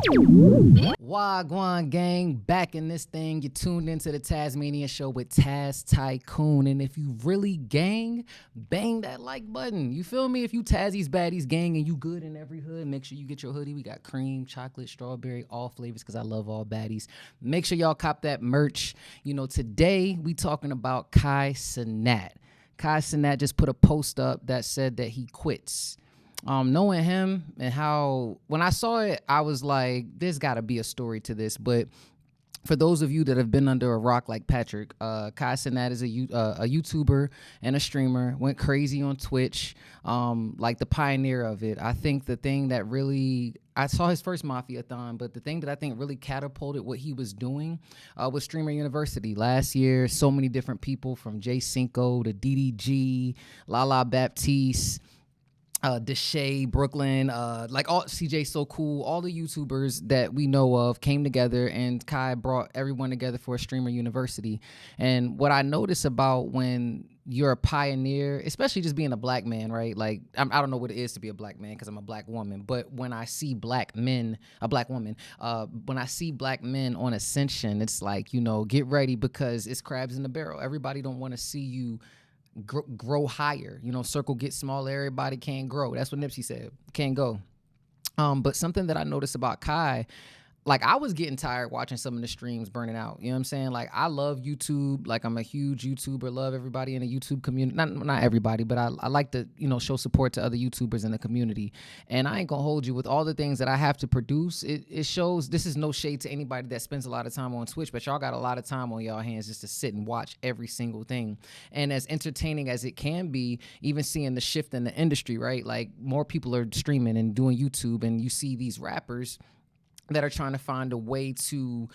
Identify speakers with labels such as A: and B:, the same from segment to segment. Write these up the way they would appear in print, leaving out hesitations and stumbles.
A: Wagwan gang, back in this thing. You tuned into the Tasmania Show with Taz Tycoon. And if you really gang, bang that like button. You feel me? If you Tazzies, baddies gang and you good in every hood, make sure you get your hoodie. We got cream, chocolate, strawberry, all flavors because I love all baddies. Make sure y'all cop that merch. You know, today we talking about Cenat. Cenat just put a post up that said that he quits. Knowing him and how, when I saw it, I was like, there's got to be a story to this. But for those of you that have been under a rock like Patrick, Cenat is a YouTuber and a streamer, went crazy on Twitch, like the pioneer of it. I think the thing that really, I saw his first Mafia-thon, but the thing that I think really catapulted what he was doing was Streamer University. Last year, so many different people from J Cinco to DDG, Lala Baptiste, Deshay, Brooklyn, like all CJ So Cool, all the YouTubers that we know of came together, and Kai brought everyone together for a Streamer University. And what I notice about when you're a pioneer, especially just being a black man, right? Like, I don't know what it is to be a black man because I'm a black woman, but when I see black men, a black woman, when I see black men on ascension, it's like, you know, get ready because it's crabs in the barrel. Everybody don't want to see you grow higher, you know, circle get smaller, everybody can't grow. That's what Nipsey said, can't go. But something that I noticed about Kai, like I was getting tired watching some of the streams burning out. You know what I'm saying? Like I love YouTube. Like I'm a huge YouTuber. Love everybody in the YouTube community. Not everybody, but I like to, you know, show support to other YouTubers in the community. And I ain't gonna hold you with all the things that I have to produce. It shows, this is no shade to anybody that spends a lot of time on Twitch, but y'all got a lot of time on y'all hands just to sit and watch every single thing. And as entertaining as it can be, even seeing the shift in the industry, right? Like more people are streaming and doing YouTube, and you see these rappers that are trying to find a way to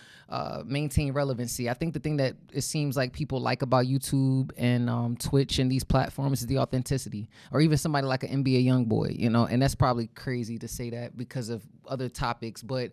A: maintain relevancy. I think the thing that it seems like people like about YouTube and Twitch and these platforms is the authenticity, or even somebody like an NBA YoungBoy, you know, and that's probably crazy to say that because of other topics, but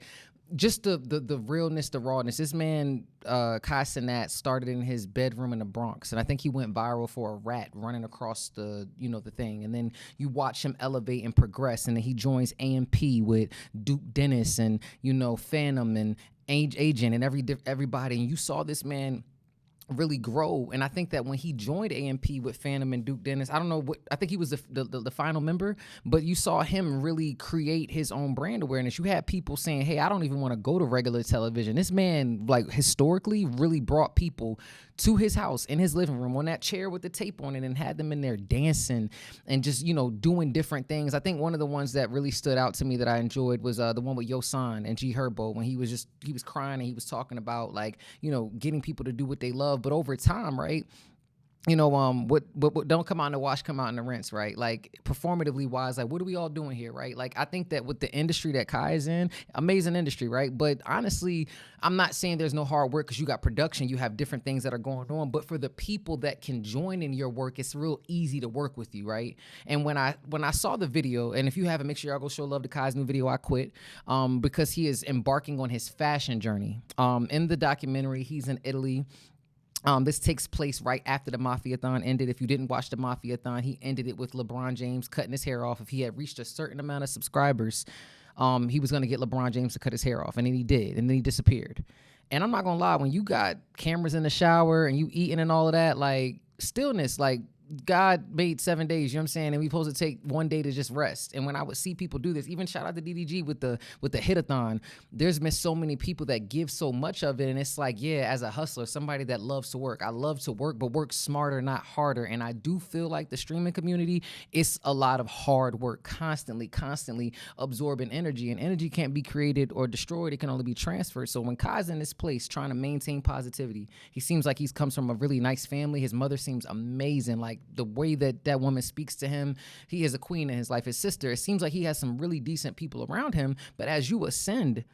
A: just the realness, the rawness. This man, Cenat, started in his bedroom in the Bronx, and I think he went viral for a rat running across the, you know, the thing. And then you watch him elevate and progress, and then he joins AMP with Duke Dennis and, you know, Phantom and Agent and everybody. And you saw this man really grow. And I think that when he joined AMP with Phantom and Duke Dennis, I don't know what, I think he was the final member, but you saw him really create his own brand awareness. You had people saying, hey, I don't even want to go to regular television. This man, like, historically really brought people to his house, in his living room, on that chair with the tape on it, and had them in there dancing and just, you know, doing different things. I think one of the ones that really stood out to me that I enjoyed was the one with Yosan and G Herbo, when he was crying and he was talking about, like, you know, getting people to do what they love. But over time, right, you know, what don't come out in the wash, come out in the rinse, right? Like, performatively wise, like, what are we all doing here, right? Like, I think that with the industry that Kai is in, amazing industry, right? But honestly, I'm not saying there's no hard work, because you got production, you have different things that are going on. But for the people that can join in your work, it's real easy to work with you, right? And when I saw the video, and if you haven't, make sure y'all go show love to Kai's new video, I Quit, because he is embarking on his fashion journey. In the documentary, he's in Italy. This takes place right after the Mafia-thon ended. If you didn't watch the Mafia-thon, he ended it with LeBron James cutting his hair off. If he had reached a certain amount of subscribers, he was going to get LeBron James to cut his hair off. And then he did. And then he disappeared. And I'm not going to lie, when you got cameras in the shower and you eating and all of that, like, stillness, like, God made 7 days, you know what I'm saying? And we supposed to take 1 day to just rest. And when I would see people do this, even shout out to DDG with the hit-a-thon, there's been so many people that give so much of it. And it's like, yeah, as a hustler, somebody that loves to work, I love to work, but work smarter, not harder. And I do feel like the streaming community, it's a lot of hard work, constantly absorbing energy. And energy can't be created or destroyed. It can only be transferred. So when Kai's in this place trying to maintain positivity, he seems like he comes from a really nice family. His mother seems amazing. Like, the way that woman speaks to him, he is a queen in his life. His sister, it seems like he has some really decent people around him. But as you ascend,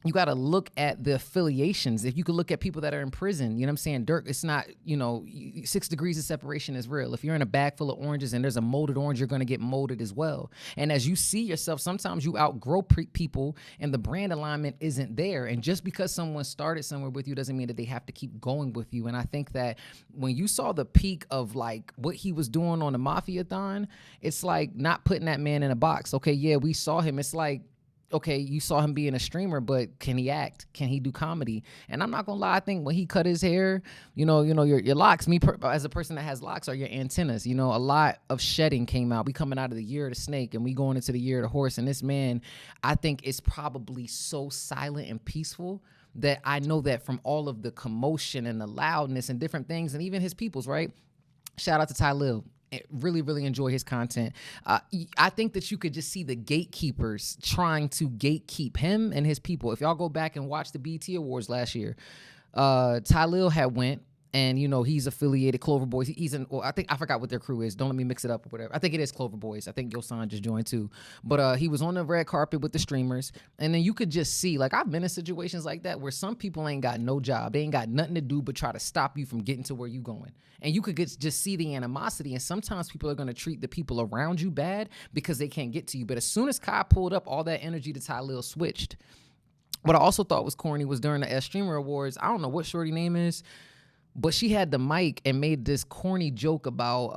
A: you got to look at the affiliations. If you could look at people that are in prison, you know what I'm saying? Dirk, it's not, you know, 6 degrees of separation is real. If you're in a bag full of oranges and there's a molded orange, you're going to get molded as well. And as you see yourself, sometimes you outgrow people and the brand alignment isn't there. And just because someone started somewhere with you doesn't mean that they have to keep going with you. And I think that when you saw the peak of, like, what he was doing on the Mafia-thon, it's like not putting that man in a box. Okay, yeah, we saw him. It's like, okay, you saw him being a streamer, but can he act? Can he do comedy? And I'm not gonna lie, I think when he cut his hair, your locks, as a person that has locks, are your antennas. A lot of shedding came out. We coming out of the year of the snake and we going into the year of the horse. And this man, I think, is probably so silent and peaceful that I know that from all of the commotion and the loudness and different things, and even his peoples, right? Shout out to Ty Lil. Really, really enjoy his content. I think that you could just see the gatekeepers trying to gatekeep him and his people. If y'all go back and watch the BET Awards last year, Ty Lil had went, and he's affiliated Clover Boys. He's I forgot what their crew is. Don't let me mix it up or whatever. I think it is Clover Boys. I think Yosan just joined too. But he was on the red carpet with the streamers, and then you could just see, like, I've been in situations like that where some people ain't got no job. They ain't got nothing to do but try to stop you from getting to where you going. And you could just see the animosity. And sometimes people are going to treat the people around you bad because they can't get to you. But as soon as Kai pulled up, all that energy to Ty Lil switched. What I also thought was corny was during the S Streamer Awards. I don't know what shorty name is, but she had the mic and made this corny joke about,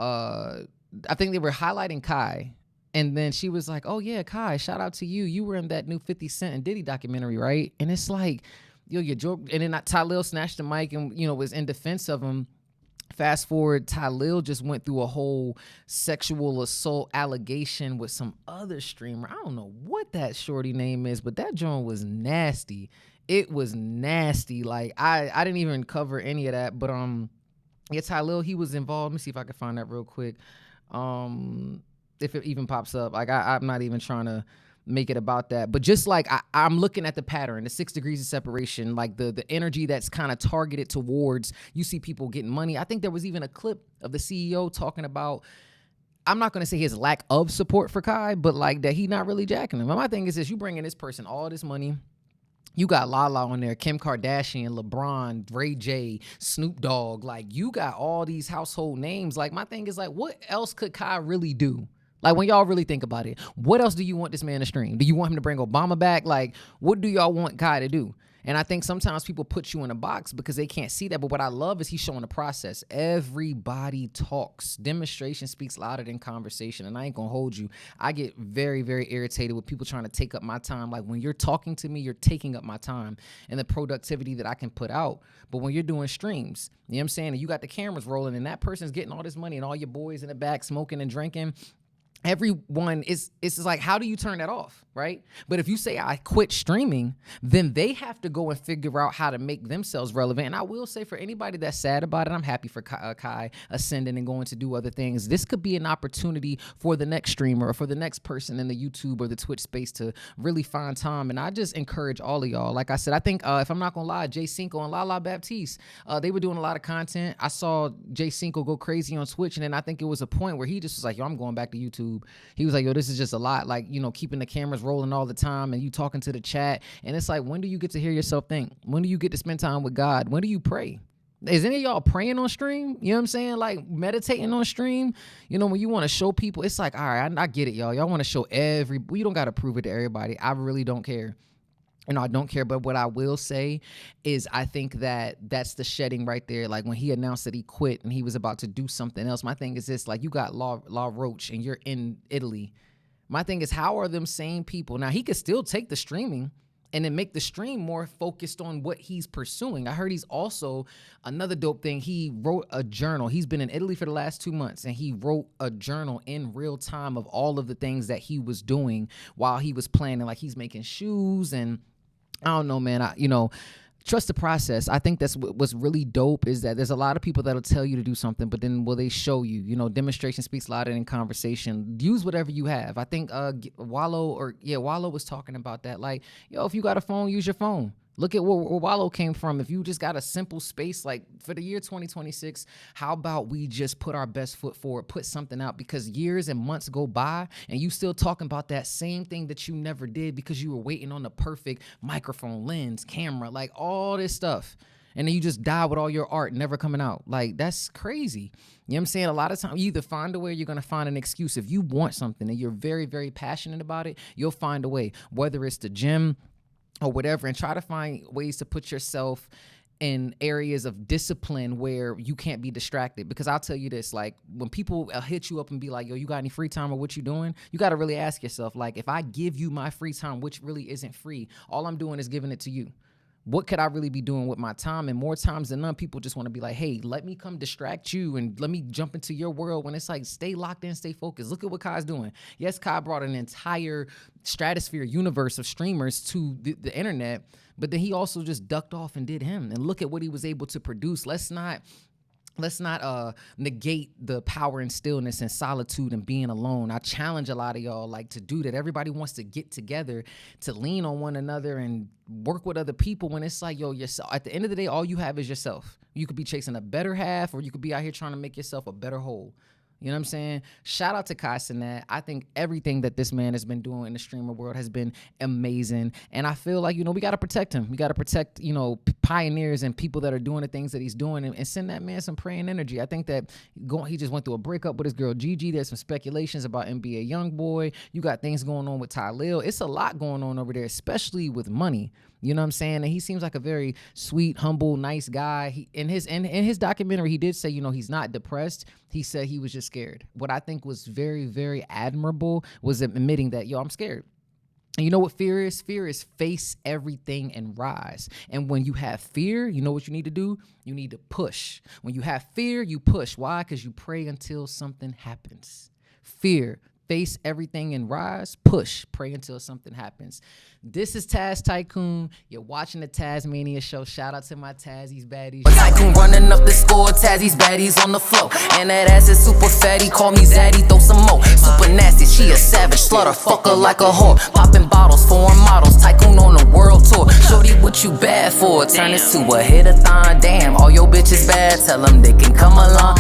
A: I think they were highlighting Kai. And then she was like, oh, yeah, Kai, shout out to you. You were in that new 50 Cent and Diddy documentary, right? And it's like, your joke. And then Ty Lil snatched the mic and, was in defense of him. Fast forward, Ty Lil just went through a whole sexual assault allegation with some other streamer. I don't know what that shorty name is, but that joint was nasty. It was nasty. Like, I didn't even cover any of that. But yeah, Ty Lil, he was involved. Let me see if I can find that real quick. If it even pops up. Like, I'm not even trying to make it about that. But just like I'm looking at the pattern, the 6 degrees of separation, like the energy that's kind of targeted towards, you see people getting money. I think there was even a clip of the CEO talking about, I'm not going to say his lack of support for Kai, but like that he not really jacking him. And my thing is this, you bringing this person all this money. You got Lala on there, Kim Kardashian, LeBron, Ray J, Snoop Dogg. Like, you got all these household names. Like, my thing is, like, what else could Kai really do? Like, when y'all really think about it, what else do you want this man to stream? Do you want him to bring Obama back? Like, what do y'all want Kai to do? And I think sometimes people put you in a box because they can't see that. But what I love is he's showing the process. Everybody talks. Demonstration speaks louder than conversation. And I ain't going to hold you. I get very, very irritated with people trying to take up my time. Like, when you're talking to me, you're taking up my time and the productivity that I can put out. But when you're doing streams, you know what I'm saying? And you got the cameras rolling and that person's getting all this money and all your boys in the back smoking and drinking. Everyone it's like, how do you turn that off, right? But if you say I quit streaming, then they have to go and figure out how to make themselves relevant. And I will say, for anybody that's sad about it, I'm happy for Kai ascending and going to do other things. This could be an opportunity for the next streamer or for the next person in the YouTube or the Twitch space to really find time. And I just encourage all of y'all. Like I said, I think if I'm not gonna lie, Jay Cinco and Lala Baptiste, they were doing a lot of content. I saw Jay Cinco go crazy on Twitch, and then I think it was a point where he just was like, yo, I'm going back to YouTube. He was like, yo, this is just a lot. Like, keeping the cameras rolling all the time and you talking to the chat. And it's like, when do you get to hear yourself think? When do you get to spend time with God? When do you pray? Is any of y'all praying on stream? You know what I'm saying? Like, meditating on stream? When you want to show people, it's like, all right, I get it, y'all. Y'all want to show you don't got to prove it to everybody. I really don't care. I don't care, but what I will say is I think that that's the shedding right there. Like, when he announced that he quit and he was about to do something else, my thing is this, like, you got Law Roach and you're in Italy. My thing is, how are them same people? Now, he could still take the streaming and then make the stream more focused on what he's pursuing. I heard he's also, another dope thing, he wrote a journal. He's been in Italy for the last 2 months, and he wrote a journal in real time of all of the things that he was doing while he was planning. Like, he's making shoes, and I don't know, man. Trust the process. I think that's what's really dope, is that there's a lot of people that'll tell you to do something, but then will they show you? Demonstration speaks louder than conversation. Use whatever you have. I think Wallow was talking about that. Like, yo, if you got a phone, use your phone. Look at where Wallow came from. If you just got a simple space, like for the year 2026, how about we just put our best foot forward, put something out? Because years and months go by and you still talking about that same thing that you never did because you were waiting on the perfect microphone, lens, camera, like all this stuff. And then you just die with all your art never coming out. Like, that's crazy. You know what I'm saying? A lot of times you either find a way or you're going to find an excuse. If you want something and you're very, very passionate about it, you'll find a way, whether it's the gym or whatever, and try to find ways to put yourself in areas of discipline where you can't be distracted. Because I'll tell you this, like when people hit you up and be like, yo, you got any free time or what you doing? You got to really ask yourself, like, if I give you my free time, which really isn't free, all I'm doing is giving it to you. What could I really be doing with my time? And more times than none, people just want to be like, hey, let me come distract you and let me jump into your world, when it's like, stay locked in, stay focused. Look at what Kai's doing. Yes, Kai brought an entire stratosphere universe of streamers to the internet, but then he also just ducked off and did him. And look at what he was able to produce. Let's not negate the power and stillness and solitude and being alone. I challenge a lot of y'all like to do that. Everybody wants to get together to lean on one another and work with other people, when it's like, yo, yourself. At the end of the day, all you have is yourself. You could be chasing a better half, or you could be out here trying to make yourself a better whole. You know what I'm saying? Shout out to Cenat. I think everything that this man has been doing in the streamer world has been amazing. And I feel like, we got to protect him. We got to protect, pioneers and people that are doing the things that he's doing, and send that man some praying energy. I think that he just went through a breakup with his girl Gigi. There's some speculations about NBA Youngboy. You got things going on with Tylil. It's a lot going on over there, especially with money. You know what I'm saying? And he seems like a very sweet, humble, nice guy. In his documentary, he did say, he's not depressed. He said he was just scared. What I think was very, very admirable was admitting that, I'm scared. And you know what fear is? Fear is face everything and rise. And when you have fear, you know what you need to do? You need to push. When you have fear, you push. Why? Because you pray until something happens. Fear. Face everything and rise, push, pray until something happens. This is Taz Tycoon. You're watching the Tazmania show. Shout out to my Tazzies baddies.
B: Tycoon running up the score, Tazzies baddies on the floor. And that ass is super fatty, call me Zaddy, throw some more. Super nasty, she a savage, slaughter fucker like a whore. Popping bottles, foreign models, Tycoon on the world tour. Shorty, what you bad for? Turn this to a hit-a-thon. Damn, all your bitches bad, tell them they can come along.